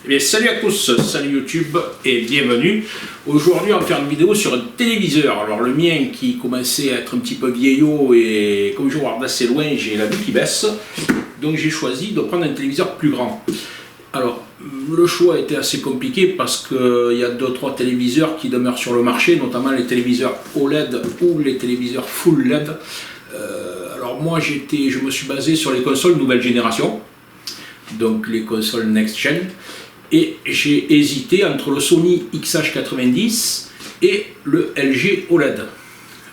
Eh bien, salut à tous, salut YouTube et bienvenue. Aujourd'hui, on va faire une vidéo sur un téléviseur. Alors, le mien qui commençait à être un petit peu vieillot et comme je regarde assez loin, j'ai la vue qui baisse. Donc, j'ai choisi de prendre un téléviseur plus grand. Alors, le choix était assez compliqué parce qu'il y a 2-3 téléviseurs qui demeurent sur le marché, notamment les téléviseurs OLED ou les téléviseurs Full LED. Alors, moi, je me suis basé sur les consoles nouvelle génération, donc les consoles next-gen. Et j'ai hésité entre le Sony XH90 et le LG OLED.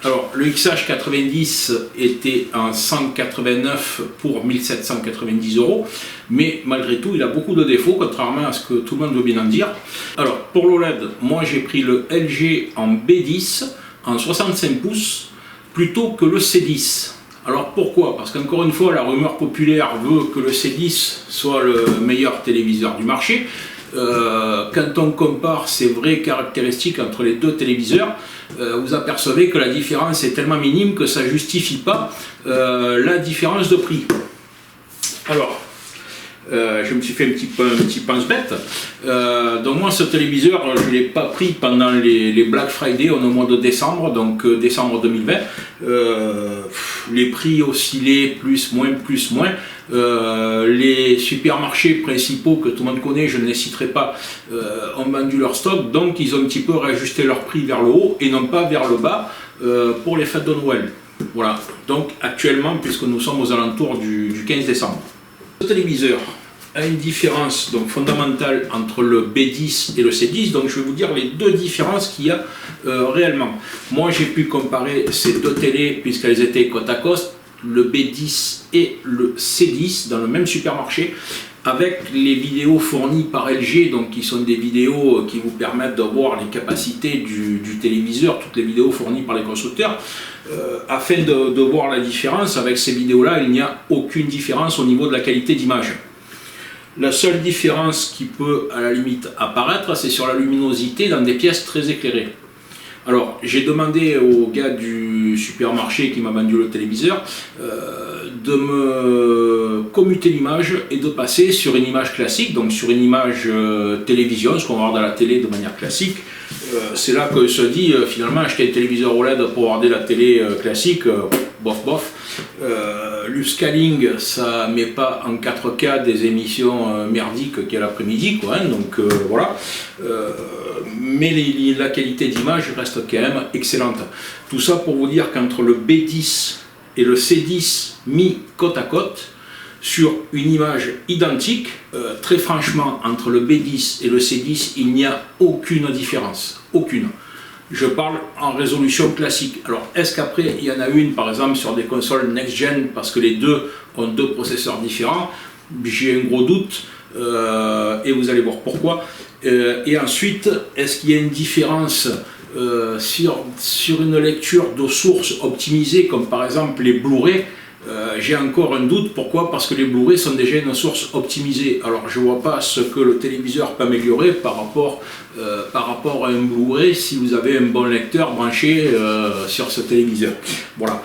Alors le XH90 était en 189 pour 1790 €, mais malgré tout il a beaucoup de défauts, contrairement à ce que tout le monde veut bien en dire. Alors pour l'OLED, moi j'ai pris le LG en B10 en 65 pouces plutôt que le C10. Alors pourquoi? Parce qu'encore une fois, la rumeur populaire veut que le C10 soit le meilleur téléviseur du marché. Quand on compare ces vraies caractéristiques entre les deux téléviseurs, vous apercevez que la différence est tellement minime que ça ne justifie pas la différence de prix. Alors, je me suis fait un petit pense-bête. Donc moi ce téléviseur je ne l'ai pas pris pendant les Black Friday au mois de décembre, donc décembre 2020. Les prix oscillaient plus, moins, plus, moins. Les supermarchés principaux que tout le monde connaît, je ne les citerai pas, ont vendu leur stock, donc ils ont un petit peu réajusté leur prix vers le haut et non pas vers le bas pour les fêtes de Noël. Voilà, donc actuellement, puisque nous sommes aux alentours du 15 décembre. Ce téléviseur a une différence donc fondamentale entre le B10 et le C10, donc je vais vous dire les deux différences qu'il y a réellement. Moi j'ai pu comparer ces deux télés puisqu'elles étaient côte à côte, le B10 et le C10 dans le même supermarché, avec les vidéos fournies par LG, donc qui sont des vidéos qui vous permettent de voir les capacités du téléviseur, toutes les vidéos fournies par les constructeurs. Afin de voir la différence, avec ces vidéos-là, il n'y a aucune différence au niveau de la qualité d'image. La seule différence qui peut à la limite apparaître, c'est sur la luminosité dans des pièces très éclairées. Alors, j'ai demandé au gars du supermarché qui m'a vendu le téléviseur de me commuter l'image et de passer sur une image classique, donc sur une image télévision, ce qu'on regarde à la télé de manière classique. C'est là que se dit finalement acheter un téléviseur OLED pour regarder la télé classique, bof bof. L'upscaling, ça met pas en 4K des émissions merdiques qu'il y a l'après-midi, quoi, hein, donc voilà. Mais la qualité d'image reste quand même excellente. Tout ça pour vous dire qu'entre le B10 et le C10 mis côte à côte, sur une image identique, très franchement, entre le B10 et le C10, il n'y a aucune différence. Aucune. Je parle en résolution classique. Alors, est-ce qu'après, il y en a une, par exemple, sur des consoles next-gen, parce que les deux ont deux processeurs différents? J'ai un gros doute, et vous allez voir pourquoi. Et ensuite, est-ce qu'il y a une différence sur une lecture de sources optimisées, comme par exemple les Blu-ray? J'ai encore un doute. Pourquoi? Parce que les Blu-ray sont déjà une source optimisée. Alors je ne vois pas ce que le téléviseur peut améliorer par rapport à un Blu-ray si vous avez un bon lecteur branché sur ce téléviseur. Voilà.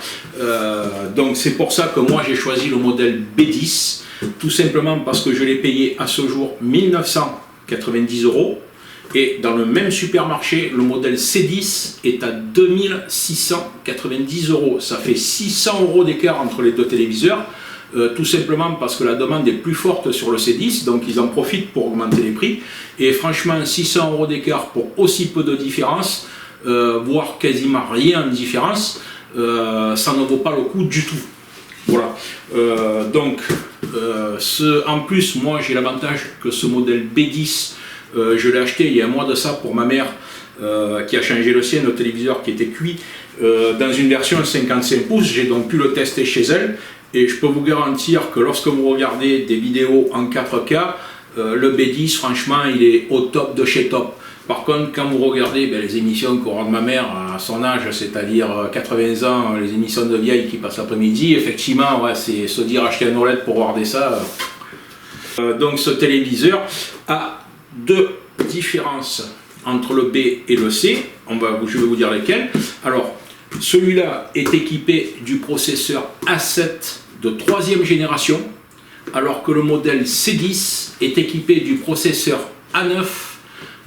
Donc c'est pour ça que moi j'ai choisi le modèle B10, tout simplement parce que je l'ai payé à ce jour 1990 €. Et dans le même supermarché, le modèle C10 est à 2690 €. Ça fait 600 € d'écart entre les deux téléviseurs, tout simplement parce que la demande est plus forte sur le C10, donc ils en profitent pour augmenter les prix. Et franchement, 600 € d'écart pour aussi peu de différence, voire quasiment rien de différence, ça ne vaut pas le coup du tout. Voilà. En plus, moi j'ai l'avantage que ce modèle B10, je l'ai acheté il y a un mois de ça pour ma mère qui a changé le sien, le téléviseur qui était cuit, dans une version 55 pouces. J'ai donc pu le tester chez elle et je peux vous garantir que lorsque vous regardez des vidéos en 4K, le B10 franchement il est au top de chez top. Par contre, quand vous regardez les émissions que regarde ma mère à son âge, c'est-à-dire 80 ans, les émissions de vieilles qui passent l'après-midi, effectivement, ouais, c'est se dire acheter un OLED pour regarder ça. Donc ce téléviseur a deux différences entre le B et le C. Je vais vous dire lesquelles. Alors, celui-là est équipé du processeur A7 de 3e génération, alors que le modèle C10 est équipé du processeur A9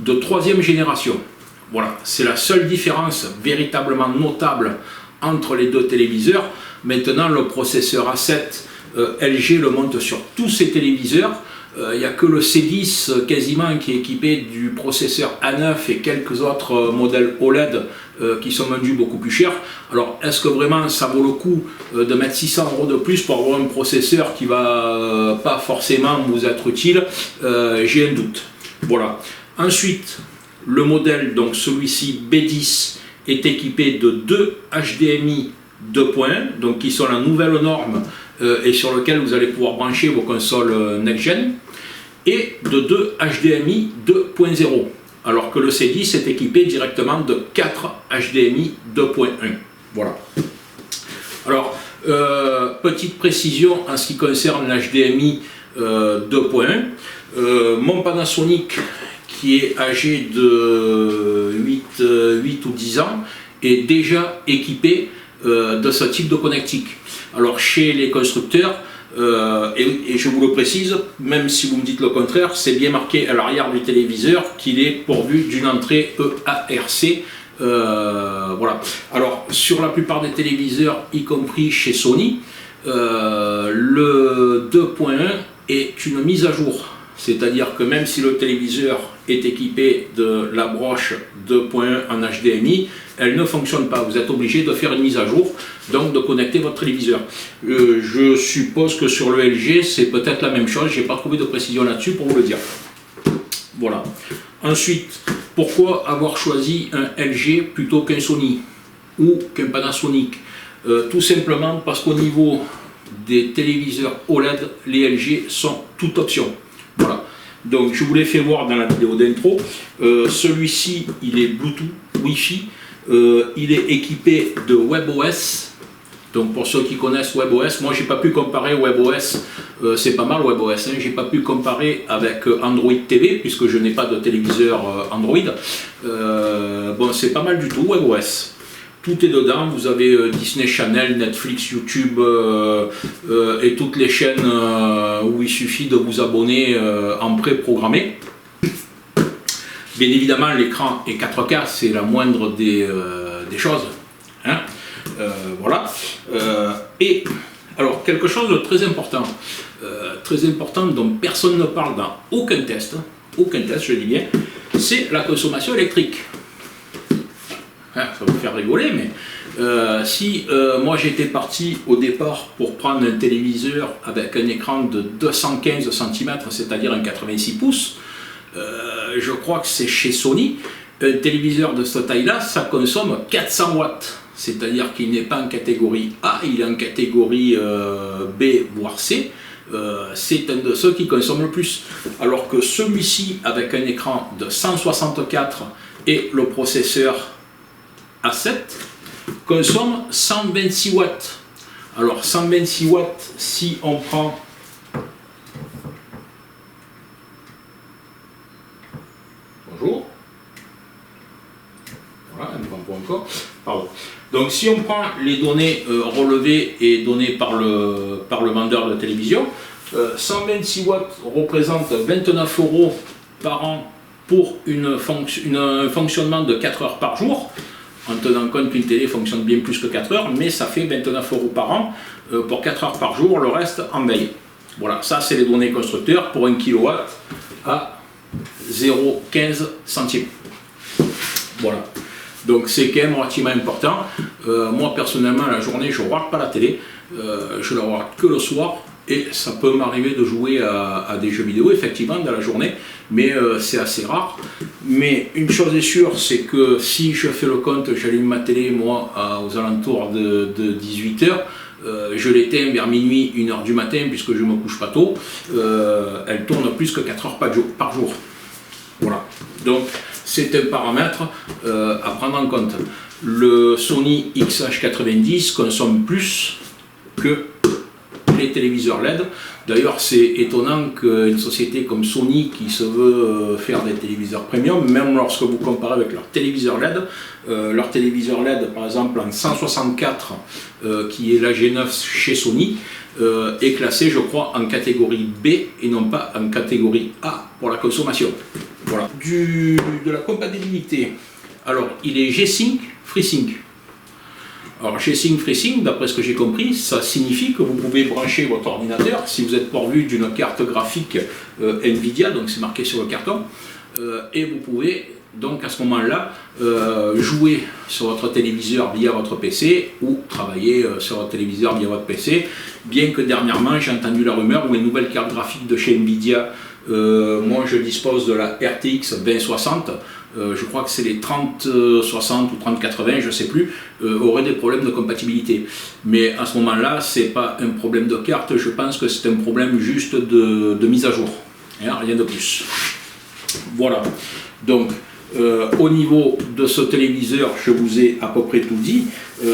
de 3e génération. Voilà, c'est la seule différence véritablement notable entre les deux téléviseurs. Maintenant, le processeur A7, LG le monte sur tous ses téléviseurs. Il n'y a que le C10 quasiment qui est équipé du processeur A9 et quelques autres modèles OLED qui sont vendus beaucoup plus cher. Alors, est-ce que vraiment ça vaut le coup de mettre 600 € de plus pour avoir un processeur qui va pas forcément vous être utile? J'ai un doute. Voilà. Ensuite, le modèle, donc celui-ci B10, est équipé de 2 HDMI 2.1, donc qui sont la nouvelle norme et sur lequel vous allez pouvoir brancher vos consoles next-gen, et de 2 HDMI 2.0, alors que le C10 est équipé directement de 4 HDMI 2.1. Voilà. Alors, petite précision en ce qui concerne l'HDMI 2.1, mon Panasonic, qui est âgé de 8 ou 10 ans, est déjà équipé de ce type de connectique. Alors chez les constructeurs, et je vous le précise, même si vous me dites le contraire, c'est bien marqué à l'arrière du téléviseur qu'il est pourvu d'une entrée EARC. Voilà. Alors sur la plupart des téléviseurs, y compris chez Sony, le 2.1 est une mise à jour. C'est-à-dire que même si le téléviseur est équipé de la broche 2.1 en HDMI, elle ne fonctionne pas. Vous êtes obligé de faire une mise à jour, donc de connecter votre téléviseur. Je suppose que sur le LG, c'est peut-être la même chose. Je n'ai pas trouvé de précision là-dessus pour vous le dire. Voilà. Ensuite, pourquoi avoir choisi un LG plutôt qu'un Sony ou qu'un Panasonic? Tout simplement parce qu'au niveau des téléviseurs OLED, les LG sont toute option. Voilà, donc je vous l'ai fait voir dans la vidéo d'intro. Celui-ci, il est Bluetooth, Wi-Fi, il est équipé de WebOS. Donc pour ceux qui connaissent WebOS, moi j'ai pas pu comparer WebOS, c'est pas mal WebOS, hein, j'ai pas pu comparer avec Android TV puisque je n'ai pas de téléviseur Android. Bon, c'est pas mal du tout WebOS. Tout est dedans, vous avez Disney Channel, Netflix, YouTube et toutes les chaînes où il suffit de vous abonner en pré-programmé. Bien évidemment, l'écran est 4K, c'est la moindre des choses. Hein, voilà. Et alors, quelque chose de très important dont personne ne parle dans aucun test, je dis bien, c'est la consommation électrique. Ça va vous faire rigoler, mais si moi j'étais parti au départ pour prendre un téléviseur avec un écran de 215 cm, c'est-à-dire un 86 pouces, je crois que c'est chez Sony, un téléviseur de cette taille-là, ça consomme 400 watts. C'est-à-dire qu'il n'est pas en catégorie A, il est en catégorie B, voire C. C'est un de ceux qui consomme le plus. Alors que celui-ci, avec un écran de 164 et le processeur A7 consomme 126 watts. Alors 126 watts, si on prend bonjour, voilà, un grand point encore. Pardon. Donc si on prend les données relevées et données par le vendeur de télévision, 126 watts représente 29 € par an pour un fonctionnement de 4 heures par jour, en tenant compte qu'une télé fonctionne bien plus que 4 heures, mais ça fait 29 € par an pour 4 heures par jour, le reste en veille. Voilà, ça c'est les données constructeurs pour 1 kW à 0,15 centimes. Voilà, donc c'est quand même relativement important. Moi personnellement, la journée, je ne regarde pas la télé, je la regarde que le soir. Et ça peut m'arriver de jouer à des jeux vidéo, effectivement, dans la journée, mais c'est assez rare. Mais une chose est sûre, c'est que si je fais le compte, j'allume ma télé, moi, aux alentours de 18 h, je l'éteins vers minuit, 1 h du matin, puisque je ne me couche pas tôt, elle tourne plus que 4 heures par jour. Voilà. Donc, c'est un paramètre à prendre en compte. Le Sony XH90 consomme plus que les téléviseurs LED. D'ailleurs, c'est étonnant qu'une société comme Sony, qui se veut faire des téléviseurs premium, même lorsque vous comparez avec leur téléviseur LED, par exemple en 164, qui est la G9 chez Sony, est classé, je crois, en catégorie B et non pas en catégorie A pour la consommation. Voilà. De la compatibilité, alors il est G-Sync, FreeSync. Alors G-Sync, FreeSync, d'après ce que j'ai compris, ça signifie que vous pouvez brancher votre ordinateur, si vous êtes pourvu d'une carte graphique Nvidia, donc c'est marqué sur le carton, et vous pouvez donc à ce moment-là jouer sur votre téléviseur via votre PC ou travailler sur votre téléviseur via votre PC, bien que dernièrement j'ai entendu la rumeur où les nouvelles cartes graphiques de chez Nvidia, moi je dispose de la RTX 2060, je crois que c'est les 3060 ou 3080, je ne sais plus, auraient des problèmes de compatibilité. Mais à ce moment-là, ce n'est pas un problème de carte, je pense que c'est un problème juste de mise à jour, hein, rien de plus. Voilà, donc au niveau de ce téléviseur, je vous ai à peu près tout dit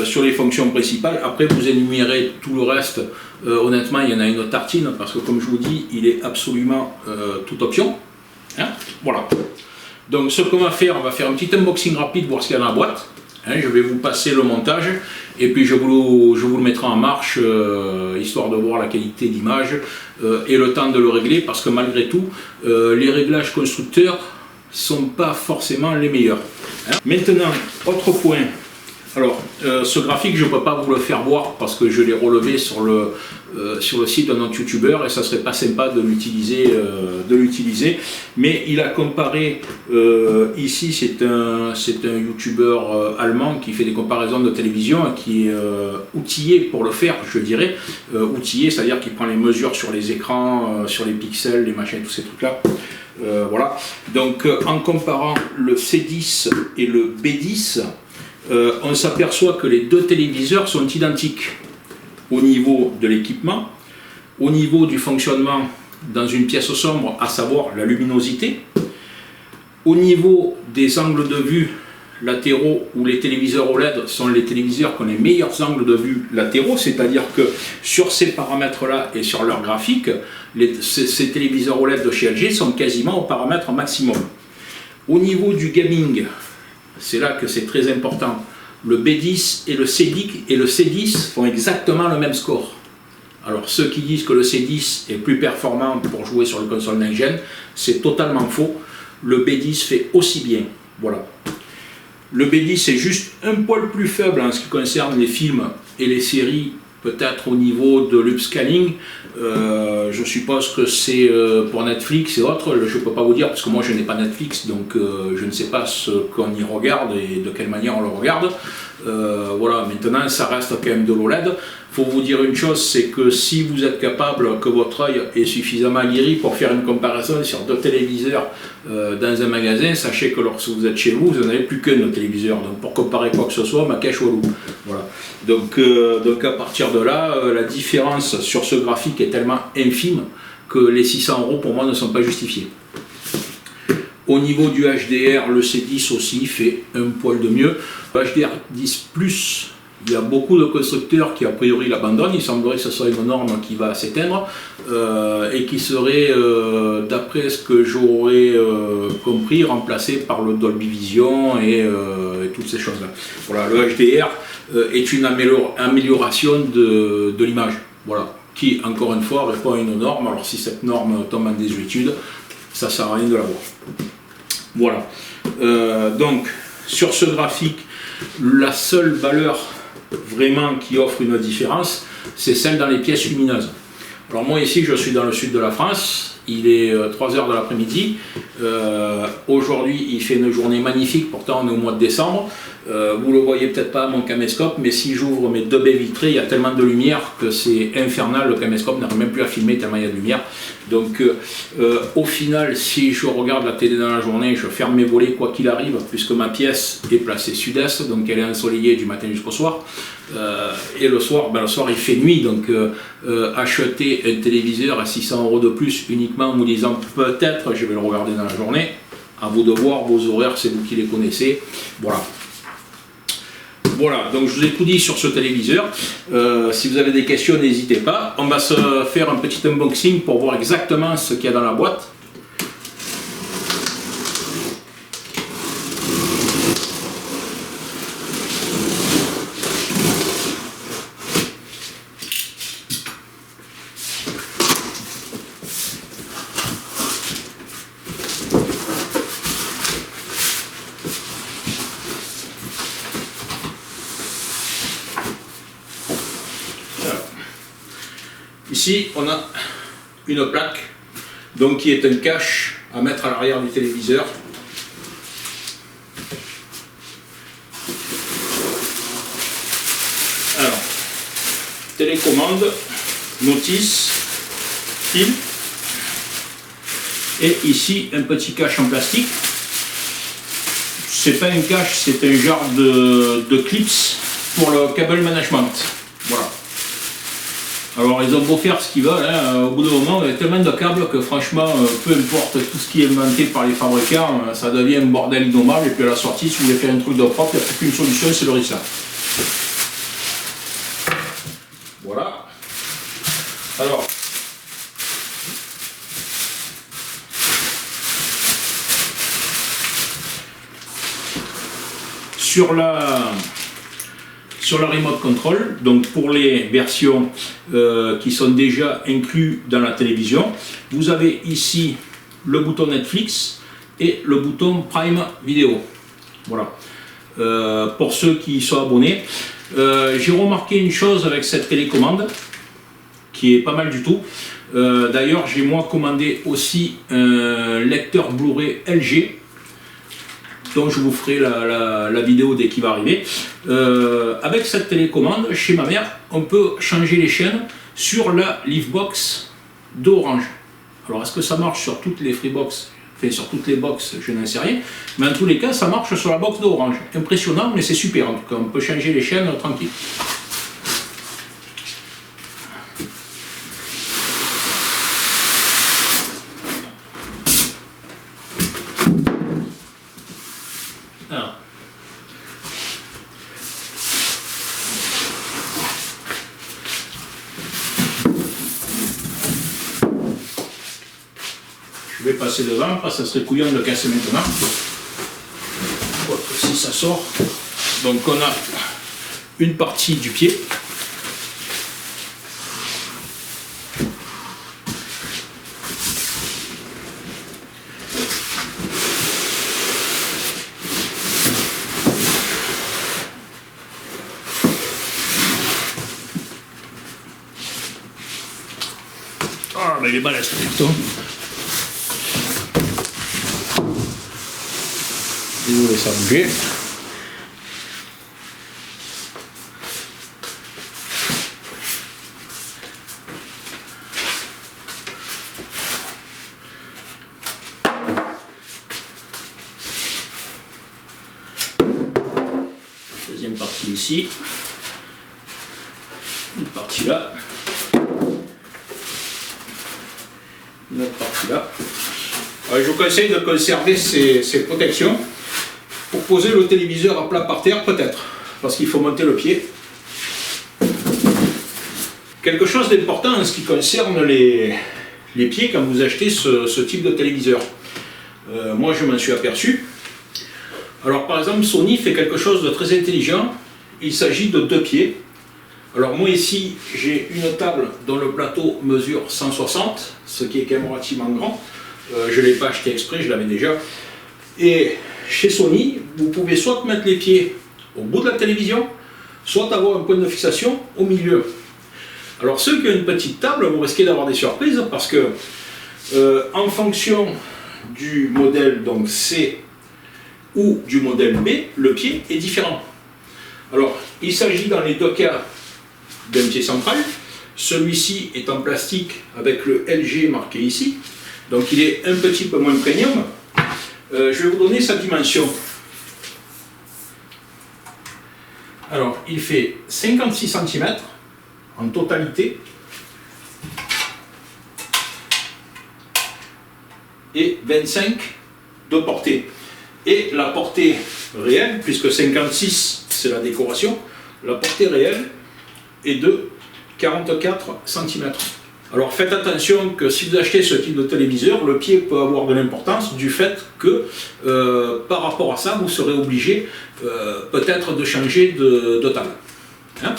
sur les fonctions principales. Après, vous énumérez tout le reste. Honnêtement, il y en a une tartine parce que, comme je vous dis, il est absolument toute option. Hein, voilà. Donc, ce qu'on va faire, on va faire un petit unboxing rapide, voir ce qu'il y a dans la boîte. Hein, je vais vous passer le montage et puis je vous le mettrai en marche histoire de voir la qualité d'image et le temps de le régler parce que malgré tout, les réglages constructeurs sont pas forcément les meilleurs. Hein. Maintenant, autre point. Alors, ce graphique, je ne peux pas vous le faire voir parce que je l'ai relevé sur le site d'un autre youtubeur et ça serait pas sympa de l'utiliser. Mais il a comparé, ici c'est un youtubeur allemand qui fait des comparaisons de télévision et qui est outillé pour le faire, je dirais. Outillé, c'est-à-dire qu'il prend les mesures sur les écrans, sur les pixels, les machins, tous ces trucs-là. Voilà. Donc, en comparant le C10 et le B10, on s'aperçoit que les deux téléviseurs sont identiques au niveau de l'équipement, au niveau du fonctionnement dans une pièce sombre, à savoir la luminosité, au niveau des angles de vue latéraux où les téléviseurs OLED sont les téléviseurs qui ont les meilleurs angles de vue latéraux, c'est-à-dire que sur ces paramètres-là et sur leur graphique, ces téléviseurs OLED de chez LG sont quasiment au paramètre maximum. Au niveau du gaming, c'est là que c'est très important. Le B10 et le C10 font exactement le même score. Alors ceux qui disent que le C10 est plus performant pour jouer sur le console next-gen, c'est totalement faux. Le B10 fait aussi bien. Voilà. Le B10 est juste un poil plus faible en ce qui concerne les films et les séries, peut-être au niveau de l'upscaling. Je suppose que c'est pour Netflix et autres, je ne peux pas vous dire parce que moi je n'ai pas Netflix, donc je ne sais pas ce qu'on y regarde et de quelle manière on le regarde. Voilà, maintenant ça reste quand même de l'OLED. Il faut vous dire une chose, c'est que si vous êtes capable, que votre œil est suffisamment aguerri pour faire une comparaison sur deux téléviseurs dans un magasin, sachez que lorsque vous êtes chez vous, vous n'en avez plus qu'un téléviseur. Donc pour comparer quoi que ce soit, ma cache walou. Voilà. Donc à partir de là, la différence sur ce graphique est tellement infime que les 600 € pour moi ne sont pas justifiés. Au niveau du HDR, le C10 aussi fait un poil de mieux. Le HDR10+, il y a beaucoup de constructeurs qui a priori l'abandonnent. Il semblerait que ce soit une norme qui va s'éteindre et qui serait, d'après ce que j'aurais compris, remplacée par le Dolby Vision et toutes ces choses-là. Voilà, le HDR est une amélioration de l'image. Voilà, qui, encore une fois, répond à une norme. Alors si cette norme tombe en désuétude, ça ne sert à rien de l'avoir. Voilà. Donc, sur ce graphique, la seule valeur vraiment qui offre une différence, c'est celle dans les pièces lumineuses. Alors moi ici, je suis dans le sud de la France, il est 3 h de l'après-midi. Aujourd'hui, il fait une journée magnifique, pourtant on est au mois de décembre. Vous ne le voyez peut-être pas à mon caméscope, mais si j'ouvre mes deux baies vitrées, il y a tellement de lumière que c'est infernal, le caméscope n'arrive même plus à filmer tellement il y a de lumière. Donc au final, si je regarde la télé dans la journée, je ferme mes volets quoi qu'il arrive, puisque ma pièce est placée sud-est, donc elle est ensoleillée du matin jusqu'au soir. Et le soir, il fait nuit, donc acheter un téléviseur à 600 € de plus uniquement en vous disant peut-être je vais le regarder dans la journée, à vous de voir, vos horaires, c'est vous qui les connaissez. Voilà. Voilà, donc je vous ai tout dit sur ce téléviseur. Si vous avez des questions, n'hésitez pas. On va se faire un petit unboxing pour voir exactement ce qu'il y a dans la boîte. Ici, on a une plaque, donc qui est un cache à mettre à l'arrière du téléviseur. Alors, télécommande, notice, fil, et ici un petit cache en plastique. C'est pas un cache, c'est un genre de clips pour le cable management. Voilà. Alors ils ont beau faire ce qu'ils veulent, hein, au bout d'un moment il y a tellement de câbles que franchement, peu importe tout ce qui est inventé par les fabricants, ça devient un bordel innommable, et puis à la sortie, si vous voulez faire un truc de propre, il n'y a plus qu'une solution, c'est le rissage. Voilà. Alors, sur la remote control, donc pour les versions qui sont déjà inclus dans la télévision, vous avez ici le bouton Netflix et le bouton Prime Video. Voilà. Pour ceux qui sont abonnés, j'ai remarqué une chose avec cette télécommande qui est pas mal du tout. D'ailleurs, j'ai moi commandé aussi un lecteur Blu-ray LG, dont je vous ferai la vidéo dès qu'il va arriver. Avec cette télécommande, chez ma mère, on peut changer les chaînes sur la Livebox d'Orange. Alors, est-ce que ça marche sur toutes les Freebox? Enfin, sur toutes les box, je n'en sais rien. Mais en tous les cas, ça marche sur la box d'Orange. Impressionnant, mais c'est super. En tout cas, on peut changer les chaînes tranquille. Alors. Je vais passer devant, parce que ça serait couillon de le casser maintenant. Quoique si ça sort. Donc on a une partie du pied. Ah, mais il est balèze ce carton. Désolé, ça a bougé. Deuxième partie ici. Une partie là. Une autre partie là. Je vous conseille de conserver ces protections pour poser le téléviseur à plat par terre, peut-être, parce qu'il faut monter le pied. Quelque chose d'important en ce qui concerne les pieds quand vous achetez ce type de téléviseur. Moi je m'en suis aperçu. Alors par exemple, Sony fait quelque chose de très intelligent. Il s'agit de deux pieds. Alors moi ici j'ai une table dont le plateau mesure 160, ce qui est quand même relativement grand. Je ne l'ai pas acheté exprès, je l'avais déjà. Et chez Sony, vous pouvez soit mettre les pieds au bout de la télévision, soit avoir un point de fixation au milieu. Alors ceux qui ont une petite table, vous risquez d'avoir des surprises parce que en fonction du modèle donc C ou du modèle B, le pied est différent. Alors il s'agit dans les deux cas d'un pied central. Celui-ci est en plastique avec le LG marqué ici, donc il est un petit peu moins premium. Je vais vous donner sa dimension. Alors, il fait 56 cm en totalité et 25 de portée. Et la portée réelle, puisque 56 c'est la décoration. La portée réelle est de 44 cm. Alors faites attention que si vous achetez ce type de téléviseur, le pied peut avoir de l'importance du fait que par rapport à ça, vous serez obligé peut-être de changer de table. Hein?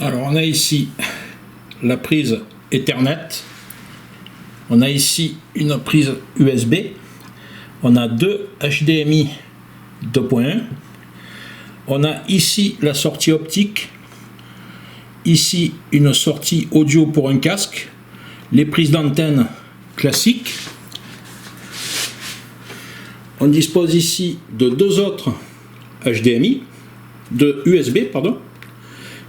Alors on a ici la prise Ethernet, on a ici une prise USB, on a deux HDMI 2.1, on a ici la sortie optique, ici une sortie audio pour un casque, les prises d'antenne classiques. On dispose ici de deux autres HDMI, de USB pardon,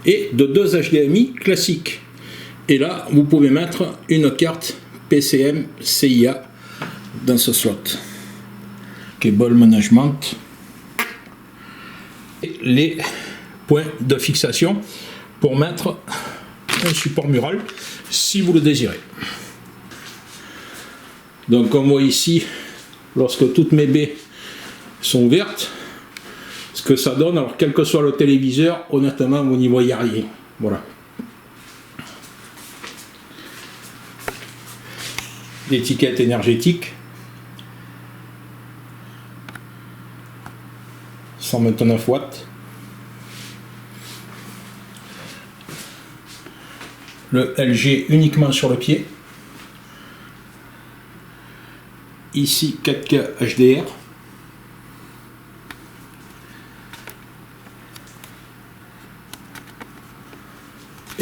et de deux HDMI classiques. Et là, vous pouvez mettre une carte PCM CIA dans ce slot. Cable management. Et les points de fixation pour mettre un support mural si vous le désirez. Donc on voit ici, lorsque toutes mes baies sont ouvertes, ce que ça donne. Alors quel que soit le téléviseur, honnêtement vous n'y voyez rien. Voilà. L'étiquette énergétique. 129 watts. Le LG uniquement sur le pied. Ici 4K HDR.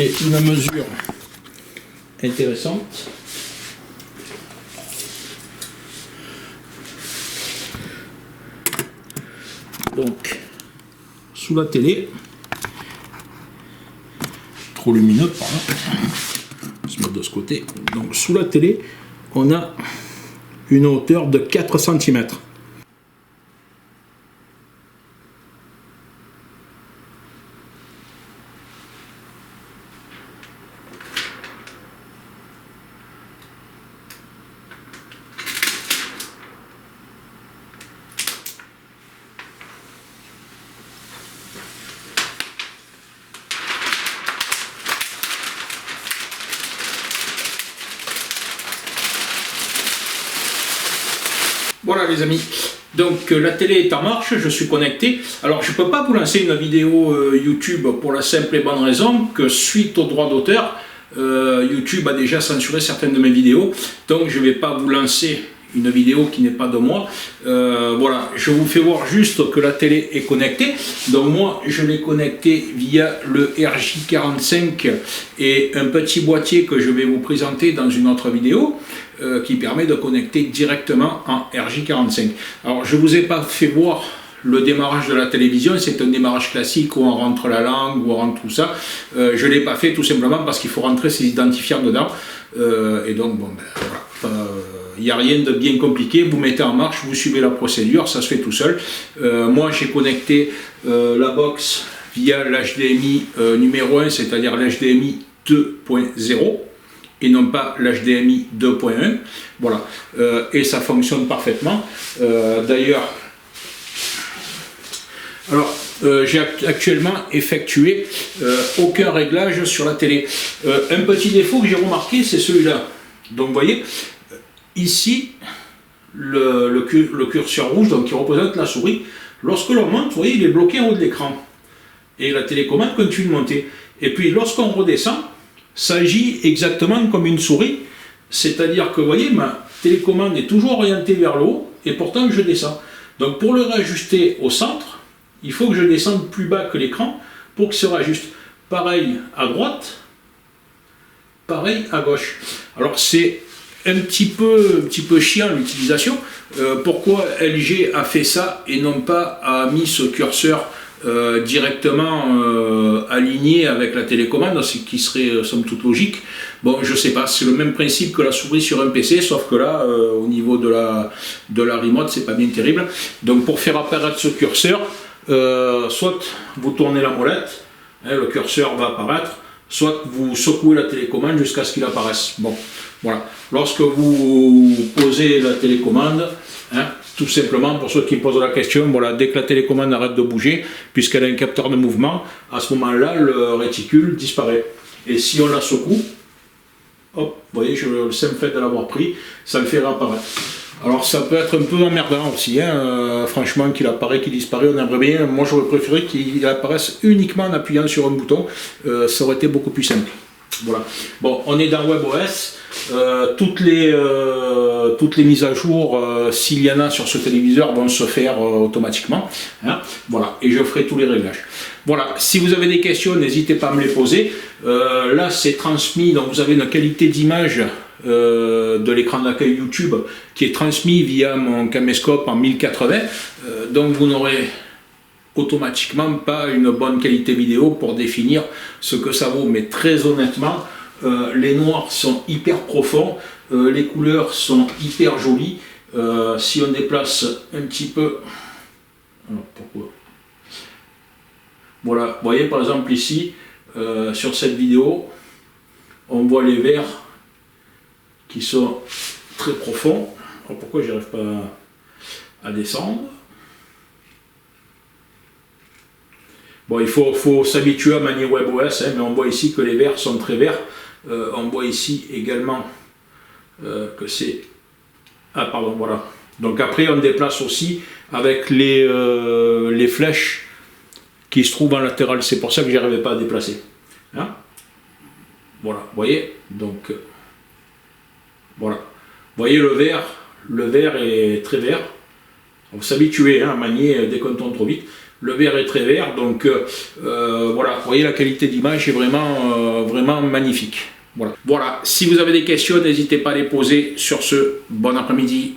Et une mesure intéressante. Donc, sous la télé, trop lumineux, pardon. On va se mettre de ce côté. Donc, sous la télé, on a une hauteur de 4 cm. Voilà les amis, donc la télé est en marche, je suis connecté. Alors je ne peux pas vous lancer une vidéo YouTube pour la simple et bonne raison que suite aux droits d'auteur, YouTube a déjà censuré certaines de mes vidéos. Donc je ne vais pas vous lancer une vidéo qui n'est pas de moi. Voilà, je vous fais voir juste que la télé est connectée. Donc moi je l'ai connectée via le RJ45 et un petit boîtier que je vais vous présenter dans une autre vidéo. Qui permet de connecter directement en RJ45. Alors je ne vous ai pas fait voir le démarrage de la télévision, c'est un démarrage classique où on rentre la langue, où on rentre tout ça. Je ne l'ai pas fait tout simplement parce qu'il faut rentrer ses identifiants dedans. Et donc bon, ben, voilà. Il n'y a rien de bien compliqué, vous mettez en marche, vous suivez la procédure, ça se fait tout seul. Moi j'ai connecté la box via l'HDMI numéro 1, c'est-à-dire l'HDMI 2.0. et non pas l'HDMI 2.1, voilà, et ça fonctionne parfaitement. D'ailleurs, alors j'ai actuellement effectué aucun réglage sur la télé. Un petit défaut que j'ai remarqué, c'est celui-là. Donc vous voyez, ici, le curseur rouge, donc qui représente la souris, lorsque l'on monte, vous voyez, il est bloqué en haut de l'écran. Et la télécommande continue de monter. Et puis lorsqu'on redescend, ça agit exactement comme une souris, C'est-à-dire que, vous voyez, ma télécommande est toujours orientée vers le haut, et pourtant je descends. Donc pour le réajuster au centre, il faut que je descende plus bas que l'écran pour qu'il se réajuste. Pareil à droite, pareil à gauche. Alors c'est un petit peu chiant l'utilisation. Pourquoi LG a fait ça et non pas a mis ce curseur directement aligné avec la télécommande, ce qui serait somme toute logique. Bon, je sais pas, c'est le même principe que la souris sur un PC, sauf que là, au niveau de la remote, c'est pas bien terrible. Donc pour faire apparaître ce curseur, soit vous tournez la molette, hein, le curseur va apparaître, soit vous secouez la télécommande jusqu'à ce qu'il apparaisse. Bon, voilà. Lorsque vous posez la télécommande, hein, tout simplement, pour ceux qui posent la question, voilà, dès que la télécommande arrête de bouger, puisqu'elle a un capteur de mouvement, à ce moment-là, le réticule disparaît. Et si on la secoue, hop, vous voyez, le simple fait de l'avoir pris, ça le fait réapparaître. Alors ça peut être un peu emmerdant aussi, hein, franchement, qu'il apparaît, qu'il disparaît, on aimerait bien. Moi j'aurais préféré qu'il apparaisse uniquement en appuyant sur un bouton, ça aurait été beaucoup plus simple. Voilà. Bon, on est dans WebOS. Toutes les mises à jour, s'il y en a sur ce téléviseur, vont se faire automatiquement. Hein, voilà, et je ferai tous les réglages. Voilà, si vous avez des questions, n'hésitez pas à me les poser. Là, c'est transmis, donc vous avez une qualité d'image de l'écran d'accueil YouTube qui est transmis via mon caméscope en 1080. Donc vous n'aurez automatiquement pas une bonne qualité vidéo pour définir ce que ça vaut, mais très honnêtement, les noirs sont hyper profonds, les couleurs sont hyper jolies. Si on déplace un petit peu, alors pourquoi, voilà, vous voyez par exemple ici sur cette vidéo on voit les verts qui sont très profonds. Alors pourquoi j'arrive pas à descendre? Bon, il faut s'habituer à manier WebOS, hein, mais on voit ici que les verts sont très verts. On voit ici également que c'est... Ah pardon, voilà. Donc après on déplace aussi avec les flèches qui se trouvent en latéral. C'est pour ça que je n'arrivais pas à déplacer. Hein, voilà, vous voyez. Donc voilà. Vous voyez le vert est très vert. Il faut s'habituer, hein, à manier dès qu'on tourne trop vite. Le vert est très vert, donc voilà, vous voyez la qualité d'image est vraiment magnifique. Voilà. Voilà, si vous avez des questions, n'hésitez pas à les poser. Sur ce, bon après-midi.